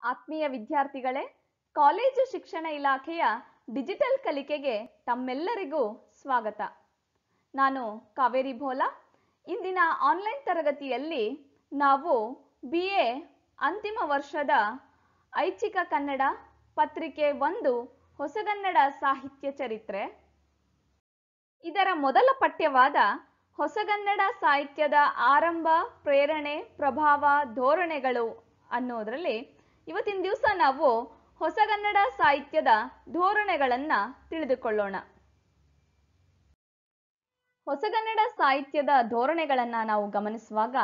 ಆತ್ಮೀಯ ವಿದ್ಯಾರ್ಥಿಗಳೇ, ಕಾಲೇಜು ಶಿಕ್ಷಣ ಇಲಾಖೆಯ ಡಿಜಿಟಲ್ ಕಲಿಕೆಗೆ ತಮ್ಮೆಲ್ಲರಿಗೂ ಸ್ವಾಗತ. ನಾನು ಕಾವೇರಿ ಭೋಲಾ. ಇಂದಿನ ಆನ್ಲೈನ್ ತರಗತಿಯಲ್ಲಿ ನಾವು BA ಅಂತಿಮ ವರ್ಷದ ಐಚ್ಛಿಕ ಕನ್ನಡ ಪತ್ರಿಕೆ 1 ಹೊಸಗನ್ನಡ ಸಾಹಿತ್ಯ ಚರಿತ್ರೆ, ಇದರ ಮೊದಲ ಪಠ್ಯವಾದ ಹೊಸಗನ್ನಡ ಸಾಹಿತ್ಯದ ಆರಂಭ, ಪ್ರೇರಣೆ, ಪ್ರಭಾವ, ಧೋರಣೆಗಳು ಅನ್ನೋದರಲ್ಲಿ ಇವತ್ತಿನ ದಿವಸ ನಾವು ಹೊಸಗನ್ನಡ ಸಾಹಿತ್ಯದ ಧೋರಣೆಗಳನ್ನು ತಿಳಿದುಕೊಳ್ಳೋಣ. ಹೊಸಗನ್ನಡ ಸಾಹಿತ್ಯದ ಧೋರಣೆಗಳನ್ನು ನಾವು ಗಮನಿಸುವಾಗ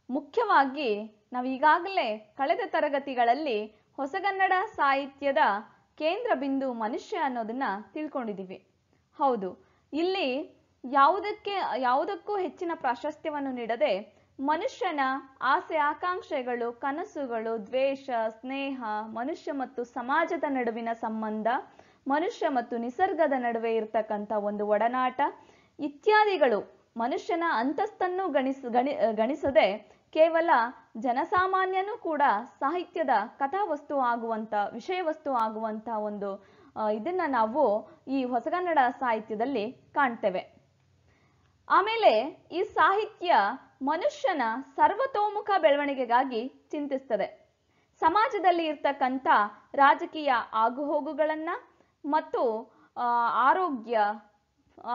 ಮುಖ್ಯವಾಗಿ ನಾವು ಈಗಾಗಲೇ ಕಳೆದ ತರಗತಿಗಳಲ್ಲಿ ಹೊಸಗನ್ನಡ ಸಾಹಿತ್ಯದ ಕೇಂದ್ರ ಬಿಂದು ಮನುಷ್ಯ ಅನ್ನೋದನ್ನ ತಿಳ್ಕೊಂಡಿದ್ದೀವಿ. ಹೌದು, ಇಲ್ಲಿ ಯಾವುದಕ್ಕೂ ಹೆಚ್ಚಿನ ಪ್ರಾಶಸ್ತ್ಯವನ್ನು ನೀಡದೆ ಮನುಷ್ಯನ ಆಸೆ ಆಕಾಂಕ್ಷೆಗಳು, ಕನಸುಗಳು, ದ್ವೇಷ, ಸ್ನೇಹ, ಮನುಷ್ಯ ಮತ್ತು ಸಮಾಜದ ನಡುವಿನ ಸಂಬಂಧ, ಮನುಷ್ಯ ಮತ್ತು ನಿಸರ್ಗದ ನಡುವೆ ಇರತಕ್ಕಂಥ ಒಂದು ಒಡನಾಟ ಇತ್ಯಾದಿಗಳು ಮನುಷ್ಯನ ಅಂತಸ್ತನ್ನು ಗಣಿಸದೆ ಕೇವಲ ಜನಸಾಮಾನ್ಯನೂ ಕೂಡ ಸಾಹಿತ್ಯದ ಕಥಾವಸ್ತು ಆಗುವಂತ, ವಿಷಯ ವಸ್ತು ಆಗುವಂತ ಒಂದು ಇದನ್ನ ನಾವು ಈ ಹೊಸಗನ್ನಡ ಸಾಹಿತ್ಯದಲ್ಲಿ ಕಾಣ್ತೇವೆ. ಆಮೇಲೆ ಈ ಸಾಹಿತ್ಯ ಮನುಷ್ಯನ ಸರ್ವತೋಮುಖ ಬೆಳವಣಿಗೆಗಾಗಿ ಚಿಂತಿಸ್ತದೆ. ಸಮಾಜದಲ್ಲಿ ಇರ್ತಕ್ಕಂಥ ರಾಜಕೀಯ ಆಗುಹೋಗುಗಳನ್ನ ಮತ್ತು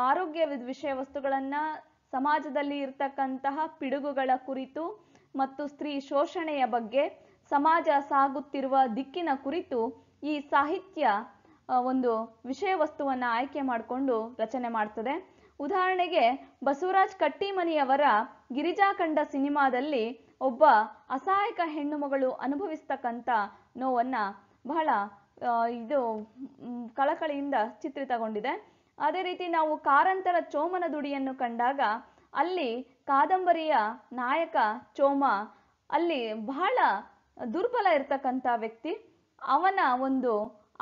ಆರೋಗ್ಯ ವಿಷಯ ವಸ್ತುಗಳನ್ನ, ಸಮಾಜದಲ್ಲಿ ಇರ್ತಕ್ಕಂತಹ ಪಿಡುಗುಗಳ ಕುರಿತು ಮತ್ತು ಸ್ತ್ರೀ ಶೋಷಣೆಯ ಬಗ್ಗೆ, ಸಮಾಜ ಸಾಗುತ್ತಿರುವ ದಿಕ್ಕಿನ ಕುರಿತು ಈ ಸಾಹಿತ್ಯ ಒಂದು ವಿಷಯ ವಸ್ತುವನ್ನ ಆಯ್ಕೆ ಮಾಡಿಕೊಂಡು ರಚನೆ ಮಾಡ್ತದೆ. ಉದಾಹರಣೆಗೆ ಬಸವರಾಜ್ ಕಟ್ಟಿಮನಿಯವರ ಗಿರಿಜಾಖಂಡ ಸಿನಿಮಾದಲ್ಲಿ ಒಬ್ಬ ಅಸಹಾಯಕ ಹೆಣ್ಣು ಮಗಳು ಅನುಭವಿಸ್ತಕ್ಕಂಥ ನೋವನ್ನ ಬಹಳ ಕಳಕಳಿಯಿಂದ ಚಿತ್ರಿತಗೊಂಡಿದೆ. ಅದೇ ರೀತಿ ನಾವು ಕಾರಂತರ ಚೋಮನ ದುಡಿಯನ್ನು ಕಂಡಾಗ ಅಲ್ಲಿ ಕಾದಂಬರಿಯ ನಾಯಕ ಚೋಮ ಅಲ್ಲಿ ಬಹಳ ದುರ್ಬಲ ಇರ್ತಕ್ಕಂಥ ವ್ಯಕ್ತಿ, ಅವನ ಒಂದು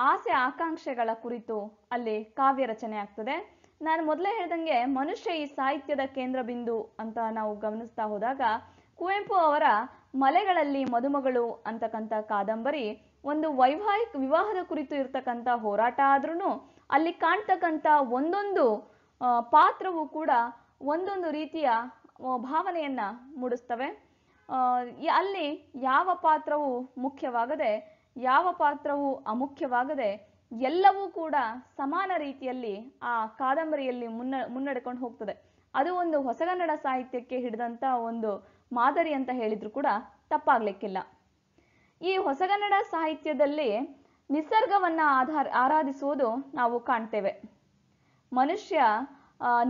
ಆಸೆ ಆಕಾಂಕ್ಷೆಗಳ ಕುರಿತು ಅಲ್ಲಿ ಕಾವ್ಯ ರಚನೆ ಆಗ್ತದೆ. ನಾನು ಮೊದಲೇ ಹೇಳ್ದಂಗೆ ಮನುಷ್ಯ ಈ ಸಾಹಿತ್ಯದ ಕೇಂದ್ರ ಬಿಂದು ಅಂತ ನಾವು ಗಮನಿಸ್ತಾ ಹೋದಾಗ ಕುವೆಂಪು ಅವರ ಮಲೆಗಳಲ್ಲಿ ಮದುಮಗಳು ಅಂತಕ್ಕಂಥ ಕಾದಂಬರಿ ಒಂದು ವೈವಾಹಿಕ ವಿವಾಹದ ಕುರಿತು ಇರ್ತಕ್ಕಂಥ ಹೋರಾಟ ಆದ್ರೂ ಅಲ್ಲಿ ಕಾಣ್ತಕ್ಕಂಥ ಒಂದೊಂದು ಪಾತ್ರವು ಕೂಡ ಒಂದೊಂದು ರೀತಿಯ ಭಾವನೆಯನ್ನ ಮೂಡಿಸ್ತವೆ. ಅಲ್ಲಿ ಯಾವ ಪಾತ್ರವು ಮುಖ್ಯವಾಗದೆ, ಯಾವ ಪಾತ್ರವು ಅಮುಖ್ಯವಾಗದೆ ಎಲ್ಲವೂ ಕೂಡ ಸಮಾನ ರೀತಿಯಲ್ಲಿ ಆ ಕಾದಂಬರಿಯಲ್ಲಿ ಮುನ್ನಡೆಕೊಂಡು ಹೋಗ್ತದೆ. ಅದು ಒಂದು ಹೊಸಗನ್ನಡ ಸಾಹಿತ್ಯಕ್ಕೆ ಹಿಡಿದಂತ ಒಂದು ಮಾದರಿ ಅಂತ ಹೇಳಿದ್ರು ಕೂಡ ತಪ್ಪಾಗ್ಲಿಕ್ಕಿಲ್ಲ. ಈ ಹೊಸಗನ್ನಡ ಸಾಹಿತ್ಯದಲ್ಲಿ ನಿಸರ್ಗವನ್ನ ಆರಾಧಿಸುವುದು ನಾವು ಕಾಣ್ತೇವೆ. ಮನುಷ್ಯ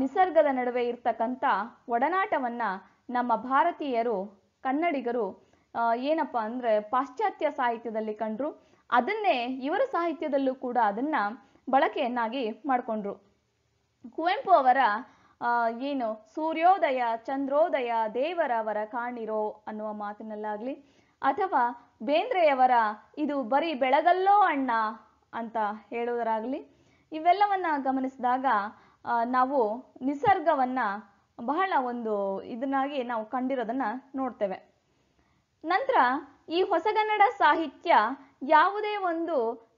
ನಿಸರ್ಗದ ನಡುವೆ ಇರ್ತಕ್ಕಂಥ ಒಡನಾಟವನ್ನ ನಮ್ಮ ಭಾರತೀಯರು, ಕನ್ನಡಿಗರು ಏನಪ್ಪಾ ಅಂದ್ರೆ ಪಾಶ್ಚಾತ್ಯ ಸಾಹಿತ್ಯದಲ್ಲಿ ಕಂಡ್ರು. ಅದನ್ನೇ ಇವರ ಸಾಹಿತ್ಯದಲ್ಲೂ ಕೂಡ ಅದನ್ನ ಬಳಕೆಯನ್ನಾಗಿ ಮಾಡಿಕೊಂಡ್ರು. ಕುವೆಂಪು ಅವರ ಏನು ಸೂರ್ಯೋದಯ ಚಂದ್ರೋದಯ ದೇವರವರ ಕಾಣಿರೋ ಅನ್ನುವ ಮಾತಿನಲ್ಲಾಗ್ಲಿ, ಅಥವಾ ಬೇಂದ್ರೆಯವರ ಇದು ಬರೀ ಬೆಳಗಲ್ಲೋ ಅಣ್ಣ ಅಂತ ಹೇಳೋದರಾಗ್ಲಿ, ಇವೆಲ್ಲವನ್ನ ಗಮನಿಸಿದಾಗ ನಾವು ನಿಸರ್ಗವನ್ನ ಬಹಳ ಒಂದು ಇದನ್ನಾಗಿ ನಾವು ಕಂಡಿರೋದನ್ನ ನೋಡ್ತೇವೆ. ನಂತರ ಈ ಹೊಸಗನ್ನಡ ಸಾಹಿತ್ಯ ಯಾವುದೇ ಒಂದು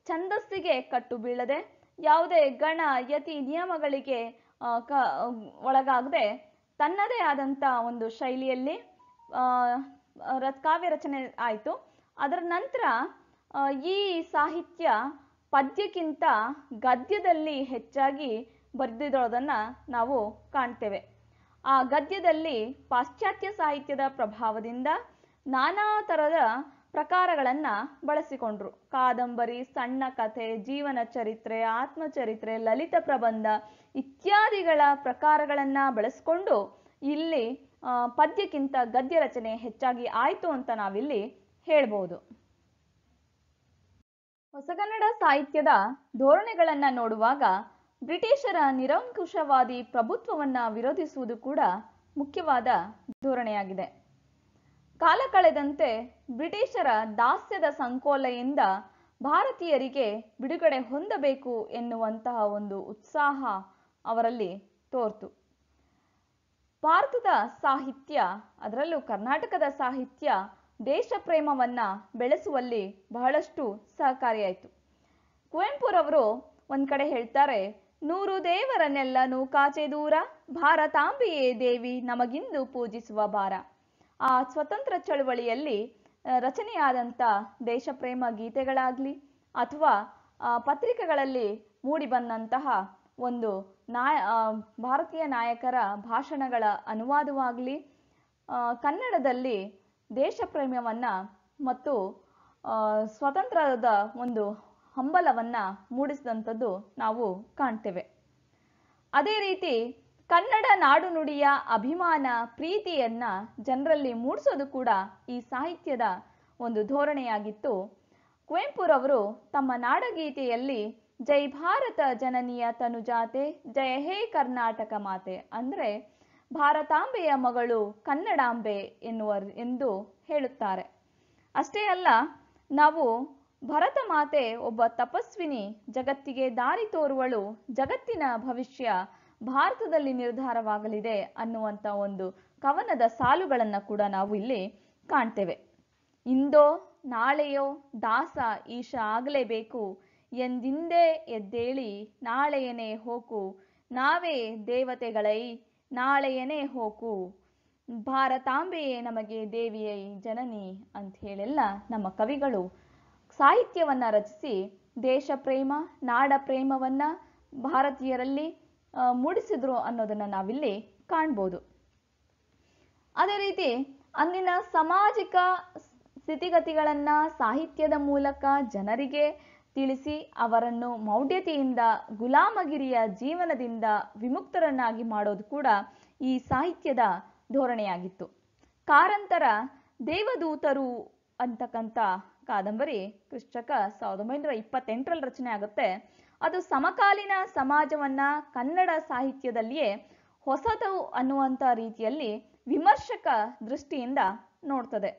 ಛಂದಸ್ಸಿಗೆ ಕಟ್ಟು ಬೀಳದೆ, ಯಾವುದೇ ಗಣ ಯತಿ ನಿಯಮಗಳಿಗೆ ಒಳಗಾಗದೆ ತನ್ನದೇ ಆದಂತ ಒಂದು ಶೈಲಿಯಲ್ಲಿ ಕಾವ್ಯ ರಚನೆ ಆಯಿತು. ಅದರ ನಂತರ ಈ ಸಾಹಿತ್ಯ ಪದ್ಯಕ್ಕಿಂತ ಗದ್ಯದಲ್ಲಿ ಹೆಚ್ಚಾಗಿ ಬರೆದಿರೋದನ್ನ ನಾವು ಕಾಣ್ತೇವೆ. ಆ ಗದ್ಯದಲ್ಲಿ ಪಾಶ್ಚಾತ್ಯ ಸಾಹಿತ್ಯದ ಪ್ರಭಾವದಿಂದ ನಾನಾ ತರದ ಪ್ರಕಾರಗಳನ್ನ ಬಳಸಿಕೊಂಡ್ರು. ಕಾದಂಬರಿ, ಸಣ್ಣ ಕಥೆ, ಜೀವನ ಚರಿತ್ರೆ, ಆತ್ಮಚರಿತ್ರೆ, ಲಲಿತ ಪ್ರಬಂಧ ಇತ್ಯಾದಿಗಳ ಪ್ರಕಾರಗಳನ್ನ ಬಳಸಿಕೊಂಡು ಇಲ್ಲಿ ಪದ್ಯಕ್ಕಿಂತ ಗದ್ಯ ರಚನೆ ಹೆಚ್ಚಾಗಿ ಆಯ್ತು ಅಂತ ನಾವಿಲ್ಲಿ ಹೇಳ್ಬೋದು. ಹೊಸಗನ್ನಡ ಸಾಹಿತ್ಯದ ಧೋರಣೆಗಳನ್ನ ನೋಡುವಾಗ ಬ್ರಿಟಿಷರ ನಿರಂಕುಶವಾದಿ ಪ್ರಭುತ್ವವನ್ನ ವಿರೋಧಿಸುವುದು ಕೂಡ ಮುಖ್ಯವಾದ ಧೋರಣೆಯಾಗಿದೆ. ಕಾಲ ಕಳೆದಂತೆ ಬ್ರಿಟಿಷರ ದಾಸ್ಯದ ಸಂಕೋಲೆಯಿಂದ ಭಾರತೀಯರಿಗೆ ಬಿಡುಗಡೆ ಹೊಂದಬೇಕು ಎನ್ನುವಂತಹ ಒಂದು ಉತ್ಸಾಹ ಅವರಲ್ಲಿ ತೋರ್ತು. ಭಾರತದ ಸಾಹಿತ್ಯ, ಅದರಲ್ಲೂ ಕರ್ನಾಟಕದ ಸಾಹಿತ್ಯ ದೇಶ ಪ್ರೇಮವನ್ನ ಬೆಳೆಸುವಲ್ಲಿ ಬಹಳಷ್ಟು ಸಹಕಾರಿಯಾಯಿತು. ಕುವೆಂಪುರವರು ಒಂದ್ ಕಡೆ ಹೇಳ್ತಾರೆ, ನೂರು ದೇವರನ್ನೆಲ್ಲನೂ ಕಾಚೆ ದೂರ, ಭಾರತಾಂಬೆಯೇ ದೇವಿ ನಮಗಿಂದು ಪೂಜಿಸುವ ಭಾರ. ಆ ಸ್ವತಂತ್ರ ಚಳವಳಿಯಲ್ಲಿ ರಚನೆಯಾದಂಥ ದೇಶಪ್ರೇಮ ಗೀತೆಗಳಾಗ್ಲಿ ಅಥವಾ ಪತ್ರಿಕೆಗಳಲ್ಲಿ ಮೂಡಿಬಂದಂತಹ ಒಂದು ಭಾರತೀಯ ನಾಯಕರ ಭಾಷಣಗಳ ಅನುವಾದವಾಗಲಿ, ಕನ್ನಡದಲ್ಲಿ ದೇಶಪ್ರೇಮವನ್ನ ಮತ್ತು ಸ್ವತಂತ್ರದ ಒಂದು ಹಂಬಲವನ್ನ ಮೂಡಿಸಿದಂಥದ್ದು ನಾವು ಕಾಣ್ತೇವೆ. ಅದೇ ರೀತಿ ಕನ್ನಡ ನಾಡು ನುಡಿಯ ಅಭಿಮಾನ ಪ್ರೀತಿಯನ್ನ ಜನರಲ್ಲಿ ಮೂಡಿಸೋದು ಕೂಡ ಈ ಸಾಹಿತ್ಯದ ಒಂದು ಧೋರಣೆಯಾಗಿತ್ತು. ಕುವೆಂಪುರವರು ತಮ್ಮ ನಾಡಗೀತೆಯಲ್ಲಿ ಜೈ ಭಾರತ ಜನನಿಯ ತನುಜಾತೆ, ಜಯ ಹೇ ಕರ್ನಾಟಕ ಮಾತೆ ಅಂದ್ರೆ ಭಾರತಾಂಬೆಯ ಮಗಳು ಕನ್ನಡಾಂಬೆ ಎಂದು ಹೇಳುತ್ತಾರೆ. ಅಷ್ಟೇ ಅಲ್ಲ, ನಾವು ಭರತ ಮಾತೆ ಒಬ್ಬ ತಪಸ್ವಿನಿ, ಜಗತ್ತಿಗೆ ದಾರಿ ತೋರುವಳು, ಜಗತ್ತಿನ ಭವಿಷ್ಯ ಭಾರತದಲ್ಲಿ ನಿರ್ಧಾರವಾಗಲಿದೆ ಅನ್ನುವಂಥ ಒಂದು ಕವನದ ಸಾಲುಗಳನ್ನ ಕೂಡ ನಾವು ಇಲ್ಲಿ ಕಾಣ್ತೇವೆ. ಇಂದೋ ನಾಳೆಯೋ ದಾಸ ಈಶ ಆಗಲೇಬೇಕು, ಎಂದಿಂದೇ ಎದ್ದೇಳಿ ನಾಳೆಯನೇ ಹೋಕು, ನಾವೇ ದೇವತೆಗಳೈ ನಾಳೆಯನೇ ಹೋಕು, ಭಾರತಾಂಬೆಯೇ ನಮಗೆ ದೇವಿಯೈ ಜನನಿ ಅಂತ ಹೇಳೆಲ್ಲ ನಮ್ಮ ಕವಿಗಳು ಸಾಹಿತ್ಯವನ್ನ ರಚಿಸಿ ದೇಶ ಪ್ರೇಮ, ನಾಡ ಪ್ರೇಮವನ್ನ ಭಾರತೀಯರಲ್ಲಿ ಮೂಡಿಸಿದ್ರು ಅನ್ನೋದನ್ನ ನಾವಿಲ್ಲಿ ಕಾಣ್ಬೋದು. ಅದೇ ರೀತಿ ಅಂದಿನ ಸಾಮಾಜಿಕ ಸ್ಥಿತಿಗತಿಗಳನ್ನ ಸಾಹಿತ್ಯದ ಮೂಲಕ ಜನರಿಗೆ ತಿಳಿಸಿ ಅವರನ್ನು ಮೌಢ್ಯತೆಯಿಂದ, ಗುಲಾಮಗಿರಿಯ ಜೀವನದಿಂದ ವಿಮುಕ್ತರನ್ನಾಗಿ ಮಾಡೋದು ಕೂಡ ಈ ಸಾಹಿತ್ಯದ ಧೋರಣೆಯಾಗಿತ್ತು. ಕಾರಂತರ ದೇವದೂತರು ಅಂತಕ್ಕಂಥ ಕಾದಂಬರಿ ಕ್ರಿಸ್ತಕ 1928ರಲ್ಲಿ ರಚನೆ ಆಗುತ್ತೆ. ಅದು ಸಮಕಾಲೀನ ಸಮಾಜವನ್ನ ಕನ್ನಡ ಸಾಹಿತ್ಯದಲ್ಲಿಯೇ ಹೊಸದು ಅನ್ನುವಂಥ ರೀತಿಯಲ್ಲಿ ವಿಮರ್ಶಕ ದೃಷ್ಟಿಯಿಂದ ನೋಡ್ತದೆ.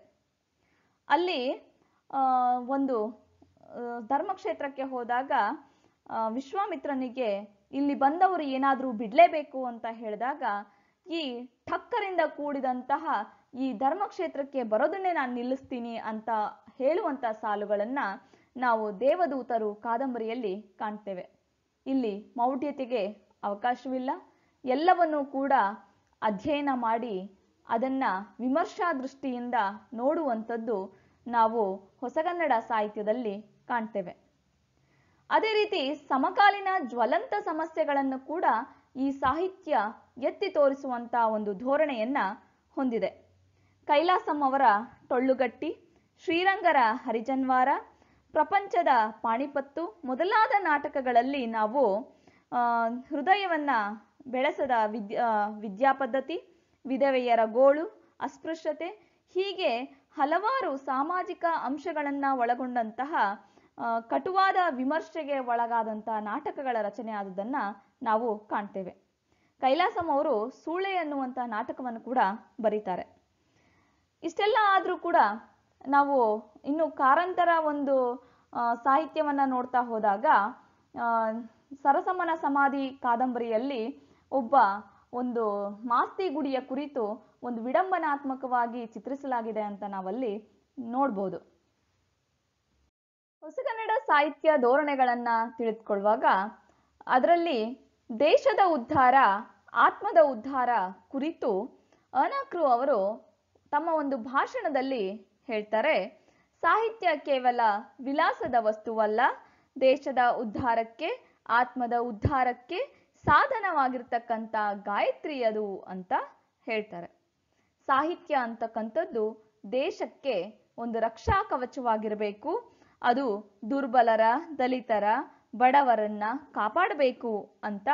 ಅಲ್ಲಿ ಒಂದು ಧರ್ಮಕ್ಷೇತ್ರಕ್ಕೆ ಹೋದಾಗ ವಿಶ್ವಾಮಿತ್ರನಿಗೆ ಇಲ್ಲಿ ಬಂದವರು ಏನಾದರೂ ಬಿಡಲೇಬೇಕು ಅಂತ ಹೇಳಿದಾಗ, ಈ ಠಕ್ಕರಿಂದ ಕೂಡಿದಂತಹ ಈ ಧರ್ಮಕ್ಷೇತ್ರಕ್ಕೆ ಬರೋದನ್ನೇ ನಾನು ನಿಲ್ಲಿಸ್ತೀನಿ ಅಂತ ಹೇಳುವಂತ ಸಾಲುಗಳನ್ನ ನಾವು ದೇವದೂತರು ಕಾದಂಬರಿಯಲ್ಲಿ ಕಾಣ್ತೇವೆ. ಇಲ್ಲಿ ಮೌಢ್ಯತೆಗೆ ಅವಕಾಶವಿಲ್ಲ, ಎಲ್ಲವನ್ನೂ ಕೂಡ ಅಧ್ಯಯನ ಮಾಡಿ ಅದನ್ನ ವಿಮರ್ಶಾ ದೃಷ್ಟಿಯಿಂದ ನೋಡುವಂಥದ್ದು ನಾವು ಹೊಸಗನ್ನಡ ಸಾಹಿತ್ಯದಲ್ಲಿ ಕಾಣ್ತೇವೆ. ಅದೇ ರೀತಿ ಸಮಕಾಲೀನ ಜ್ವಲಂತ ಸಮಸ್ಯೆಗಳನ್ನು ಕೂಡ ಈ ಸಾಹಿತ್ಯ ಎತ್ತಿ ತೋರಿಸುವಂತ ಒಂದು ಧೋರಣೆಯನ್ನ ಹೊಂದಿದೆ. ಕೈಲಾಸಂ ಅವರ ಟೊಳ್ಳುಗಟ್ಟಿ, ಶ್ರೀರಂಗರ ಹರಿಜನ್ವಾರ, ಪ್ರಪಂಚದ ಪಾಣಿಪತ್ತು ಮೊದಲಾದ ನಾಟಕಗಳಲ್ಲಿ ನಾವು ಹೃದಯವನ್ನ ಬೆಳೆಸದ ವಿದ್ಯಾಪದ್ಧತಿ, ವಿಧವೆಯರ ಗೋಳು, ಅಸ್ಪೃಶ್ಯತೆ, ಹೀಗೆ ಹಲವಾರು ಸಾಮಾಜಿಕ ಅಂಶಗಳನ್ನ ಒಳಗೊಂಡಂತಹ ಕಟುವಾದ ವಿಮರ್ಶೆಗೆ ಒಳಗಾದಂತಹ ನಾಟಕಗಳ ರಚನೆ ಆದುದನ್ನ ನಾವು ಕಾಣ್ತೇವೆ. ಕೈಲಾಸಂ ಅವರು ಸೂಳೆ ಅನ್ನುವಂಥ ನಾಟಕವನ್ನು ಕೂಡ ಬರೀತಾರೆ. ಇಷ್ಟೆಲ್ಲ ಆದ್ರೂ ಕೂಡ ನಾವು ಇನ್ನು ಕಾರಂತರ ಒಂದು ಸಾಹಿತ್ಯವನ್ನ ನೋಡ್ತಾ ಹೋದಾಗ ಸರಸಮ್ಮನ ಸಮಾಧಿ ಕಾದಂಬರಿಯಲ್ಲಿ ಒಂದು ಮಾಸ್ತಿ ಗುಡಿಯ ಕುರಿತು ಒಂದು ವಿಡಂಬನಾತ್ಮಕವಾಗಿ ಚಿತ್ರಿಸಲಾಗಿದೆ ಅಂತ ನಾವಲ್ಲಿ ನೋಡ್ಬೋದು. ಹೊಸಗನ್ನಡ ಸಾಹಿತ್ಯ ಧೋರಣೆಗಳನ್ನ ತಿಳಿದುಕೊಳ್ಳುವಾಗ ಅದರಲ್ಲಿ ದೇಶದ ಉದ್ಧಾರ, ಆತ್ಮದ ಉದ್ಧಾರ ಕುರಿತು ಅನಕೃ ಅವರು ತಮ್ಮ ಒಂದು ಭಾಷಣದಲ್ಲಿ ಹೇಳ್ತಾರೆ, ಸಾಹಿತ್ಯ ಕೇವಲ ವಿಲಾಸದ ವಸ್ತುವಲ್ಲ, ದೇಶದ ಉದ್ಧಾರಕ್ಕೆ, ಆತ್ಮದ ಉದ್ಧಾರಕ್ಕೆ ಸಾಧನವಾಗಿರ್ತಕ್ಕಂಥ ಗಾಯತ್ರಿ ಅದು ಅಂತ ಹೇಳ್ತಾರೆ. ಸಾಹಿತ್ಯ ಅಂತಕ್ಕಂಥದ್ದು ದೇಶಕ್ಕೆ ಒಂದು ರಕ್ಷಾ ಕವಚವಾಗಿರಬೇಕು. ಅದು ದುರ್ಬಲರ, ದಲಿತರ, ಬಡವರನ್ನ ಕಾಪಾಡಬೇಕು ಅಂತ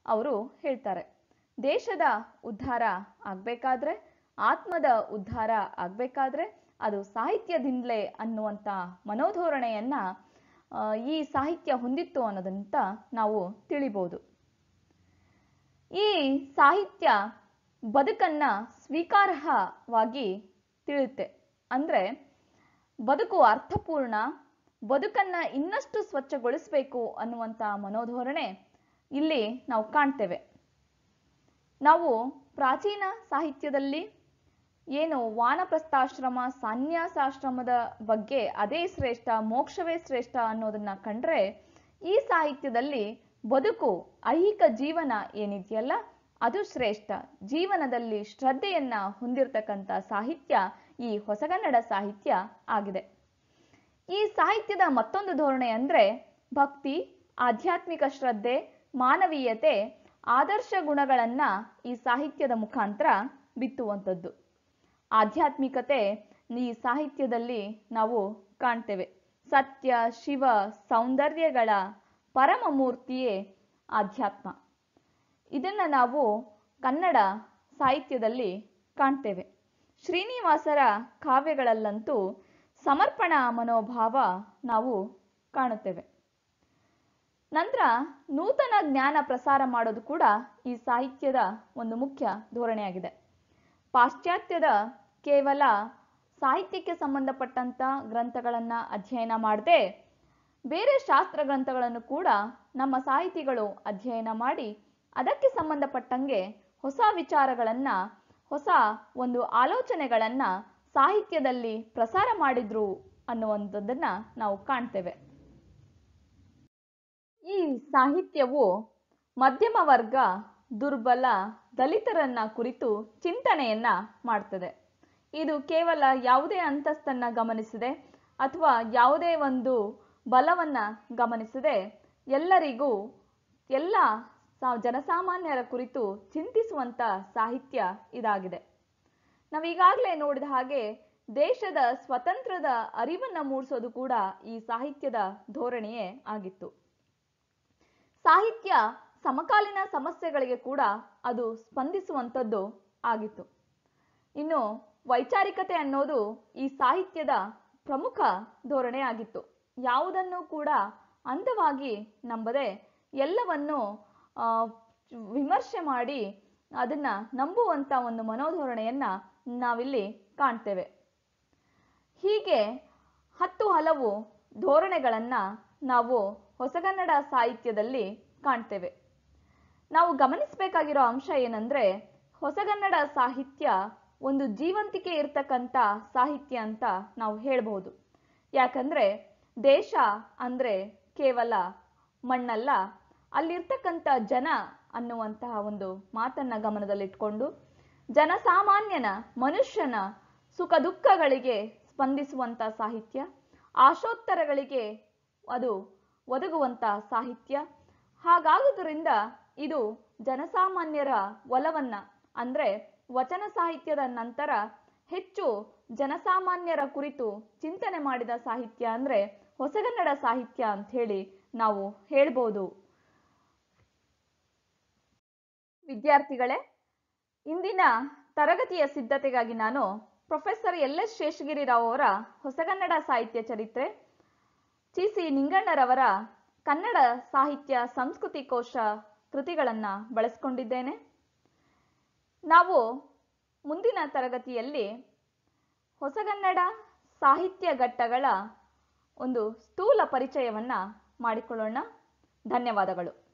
ಅವರು ಹೇಳ್ತಾರೆ. ದೇಶದ ಉದ್ಧಾರ ಆಗ್ಬೇಕಾದ್ರೆ, ಆತ್ಮದ ಉದ್ಧಾರ ಆಗ್ಬೇಕಾದ್ರೆ ಅದು ಸಾಹಿತ್ಯದಿಂದಲೇ ಅನ್ನುವಂಥ ಮನೋಧೋರಣೆಯನ್ನ ಈ ಸಾಹಿತ್ಯ ಹೊಂದಿತ್ತು ಅನ್ನೋದಂತ ನಾವು ತಿಳಿಬಹುದು. ಈ ಸಾಹಿತ್ಯ ಬದುಕನ್ನ ಸ್ವೀಕಾರಾರ್ಹವಾಗಿ ತಿಳಿಯುತ್ತೆ. ಅಂದ್ರೆ ಬದುಕು ಅರ್ಥಪೂರ್ಣ, ಬದುಕನ್ನ ಇನ್ನಷ್ಟು ಸ್ವಚ್ಛಗೊಳಿಸಬೇಕು ಅನ್ನುವಂಥ ಮನೋಧೋರಣೆ ಇಲ್ಲಿ ನಾವು ಕಾಣ್ತೇವೆ. ನಾವು ಪ್ರಾಚೀನ ಸಾಹಿತ್ಯದಲ್ಲಿ ಏನು ವಾನಪ್ರಸ್ಥಾಶ್ರಮ ಸನ್ಯಾಸಾಶ್ರಮದ ಬಗ್ಗೆ ಅದೇ ಶ್ರೇಷ್ಠ, ಮೋಕ್ಷವೇ ಶ್ರೇಷ್ಠ ಅನ್ನೋದನ್ನ ಕಂಡ್ರೆ, ಈ ಸಾಹಿತ್ಯದಲ್ಲಿ ಬದುಕು, ಐಹಿಕ ಜೀವನ ಏನಿದೆಯಲ್ಲ ಅದು ಶ್ರೇಷ್ಠ. ಜೀವನದಲ್ಲಿ ಶ್ರದ್ಧೆಯನ್ನ ಹೊಂದಿರತಕ್ಕಂಥ ಸಾಹಿತ್ಯ ಈ ಹೊಸಗನ್ನಡ ಸಾಹಿತ್ಯ ಆಗಿದೆ. ಈ ಸಾಹಿತ್ಯದ ಮತ್ತೊಂದು ಧೋರಣೆ ಅಂದ್ರೆ ಭಕ್ತಿ, ಆಧ್ಯಾತ್ಮಿಕ ಶ್ರದ್ಧೆ, ಮಾನವೀಯತೆ, ಆದರ್ಶ ಗುಣಗಳನ್ನ ಈ ಸಾಹಿತ್ಯದ ಮುಖಾಂತರ ಬಿತ್ತುವಂಥದ್ದು. ಆಧ್ಯಾತ್ಮಿಕತೆ ಈ ಸಾಹಿತ್ಯದಲ್ಲಿ ನಾವು ಕಾಣ್ತೇವೆ. ಸತ್ಯ, ಶಿವ, ಸೌಂದರ್ಯಗಳ ಪರಮ ಮೂರ್ತಿಯೇ ಆಧ್ಯಾತ್ಮ. ಇದನ್ನ ನಾವು ಕನ್ನಡ ಸಾಹಿತ್ಯದಲ್ಲಿ ಕಾಣ್ತೇವೆ. ಶ್ರೀನಿವಾಸರ ಕಾವ್ಯಗಳಲ್ಲಂತೂ ಸಮರ್ಪಣಾ ಮನೋಭಾವ ನಾವು ಕಾಣುತ್ತೇವೆ. ನಂತರ ನೂತನ ಜ್ಞಾನ ಪ್ರಸಾರ ಮಾಡೋದು ಕೂಡ ಈ ಸಾಹಿತ್ಯದ ಒಂದು ಮುಖ್ಯ ಧೋರಣೆಯಾಗಿದೆ. ಪಾಶ್ಚಾತ್ಯದ ಕೇವಲ ಸಾಹಿತ್ಯಕ್ಕೆ ಸಂಬಂಧಪಟ್ಟಂತ ಗ್ರಂಥಗಳನ್ನ ಅಧ್ಯಯನ ಮಾಡದೆ ಬೇರೆ ಶಾಸ್ತ್ರ ಗ್ರಂಥಗಳನ್ನು ಕೂಡ ನಮ್ಮ ಸಾಹಿತಿಗಳು ಅಧ್ಯಯನ ಮಾಡಿ ಅದಕ್ಕೆ ಸಂಬಂಧಪಟ್ಟಂಗೆ ಹೊಸ ವಿಚಾರಗಳನ್ನ, ಹೊಸ ಒಂದು ಆಲೋಚನೆಗಳನ್ನ ಸಾಹಿತ್ಯದಲ್ಲಿ ಪ್ರಸಾರ ಮಾಡಿದ್ರು ಅನ್ನುವಂಥದ್ದನ್ನ ನಾವು ಕಾಣ್ತೇವೆ. ಈ ಸಾಹಿತ್ಯವು ಮಧ್ಯಮ ವರ್ಗ, ದುರ್ಬಲ, ದಲಿತರನ್ನ ಕುರಿತು ಚಿಂತನೆಯನ್ನ ಮಾಡ್ತದೆ. ಇದು ಕೇವಲ ಯಾವುದೇ ಅಂತಸ್ತನ್ನ ಗಮನಿಸದೆ ಅಥವಾ ಯಾವುದೇ ಒಂದು ಬಲವನ್ನ ಗಮನಿಸದೆ ಎಲ್ಲರಿಗೂ, ಎಲ್ಲ ಜನಸಾಮಾನ್ಯರ ಕುರಿತು ಚಿಂತಿಸುವಂತ ಸಾಹಿತ್ಯ ಇದಾಗಿದೆ. ನಾವೀಗಾಗಲೇ ನೋಡಿದ ಹಾಗೆ ದೇಶದ ಸ್ವತಂತ್ರದ ಅರಿವನ್ನ ಮೂಡಿಸೋದು ಕೂಡ ಈ ಸಾಹಿತ್ಯದ ಧೋರಣೆಯೇ ಆಗಿತ್ತು. ಸಾಹಿತ್ಯ ಸಮಕಾಲೀನ ಸಮಸ್ಯೆಗಳಿಗೆ ಕೂಡ ಅದು ಸ್ಪಂದಿಸುವಂಥದ್ದು ಆಗಿತ್ತು. ಇನ್ನು ವೈಚಾರಿಕತೆ ಅನ್ನೋದು ಈ ಸಾಹಿತ್ಯದ ಪ್ರಮುಖ ಧೋರಣೆ ಆಗಿತ್ತು. ಯಾವುದನ್ನು ಕೂಡ ಅಂಧವಾಗಿ ನಂಬದೆ ಎಲ್ಲವನ್ನು ವಿಮರ್ಶೆ ಮಾಡಿ ಅದನ್ನ ನಂಬುವಂತ ಒಂದು ಮನೋಧೋರಣೆಯನ್ನ ನಾವಿಲ್ಲಿ ಕಾಣ್ತೇವೆ. ಹೀಗೆ ಹಲವು ಧೋರಣೆಗಳನ್ನ ನಾವು ಹೊಸಗನ್ನಡ ಸಾಹಿತ್ಯದಲ್ಲಿ ಕಾಣ್ತೇವೆ. ನಾವು ಗಮನಿಸಬೇಕಾಗಿರೋ ಅಂಶ ಏನಂದ್ರೆ, ಹೊಸಗನ್ನಡ ಸಾಹಿತ್ಯ ಒಂದು ಜೀವಂತಿಕೆ ಇರ್ತಕ್ಕಂಥ ಸಾಹಿತ್ಯ ಅಂತ ನಾವು ಹೇಳ್ಬಹುದು. ಯಾಕಂದ್ರೆ ದೇಶ ಅಂದ್ರೆ ಕೇವಲ ಮಣ್ಣಲ್ಲ, ಅಲ್ಲಿರ್ತಕ್ಕಂಥ ಜನ ಅನ್ನುವಂತಹ ಒಂದು ಮಾತನ್ನ ಗಮನದಲ್ಲಿಟ್ಕೊಂಡು ಜನಸಾಮಾನ್ಯನ, ಮನುಷ್ಯನ ಸುಖ ದುಃಖಗಳಿಗೆ ಸ್ಪಂದಿಸುವಂತ ಸಾಹಿತ್ಯ, ಆಶೋತ್ತರಗಳಿಗೆ ಅದು ಒದಗುವಂತ ಸಾಹಿತ್ಯ. ಹಾಗಾಗುವುದರಿಂದ ಇದು ಜನಸಾಮಾನ್ಯರ ಒಲವನ್ನ, ಅಂದ್ರೆ ವಚನ ಸಾಹಿತ್ಯದ ನಂತರ ಹೆಚ್ಚು ಜನಸಾಮಾನ್ಯರ ಕುರಿತು ಚಿಂತನೆ ಮಾಡಿದ ಸಾಹಿತ್ಯ ಅಂದ್ರೆ ಹೊಸಗನ್ನಡ ಸಾಹಿತ್ಯ ಅಂತ ಹೇಳಿ ನಾವು ಹೇಳ್ಬೋದು. ವಿದ್ಯಾರ್ಥಿಗಳೇ, ಇಂದಿನ ತರಗತಿಯ ಸಿದ್ಧತೆಗಾಗಿ ನಾನು ಪ್ರೊಫೆಸರ್ LS ಶೇಷಗಿರಿರಾವ್ ಅವರ ಹೊಸಗನ್ನಡ ಸಾಹಿತ್ಯ ಚರಿತ್ರೆ, CC ನಿಂಗಣ್ಣರವರ ಕನ್ನಡ ಸಾಹಿತ್ಯ ಸಂಸ್ಕೃತಿ ಕೋಶ ಕೃತಿಗಳನ್ನು ಬಳಸಿಕೊಂಡಿದ್ದೇನೆ. ನಾವು ಮುಂದಿನ ತರಗತಿಯಲ್ಲಿ ಹೊಸಗನ್ನಡ ಸಾಹಿತ್ಯ ಘಟ್ಟಗಳ ಒಂದು ಸ್ಥೂಲ ಪರಿಚಯವನ್ನ ಮಾಡಿಕೊಳ್ಳೋಣ. ಧನ್ಯವಾದಗಳು.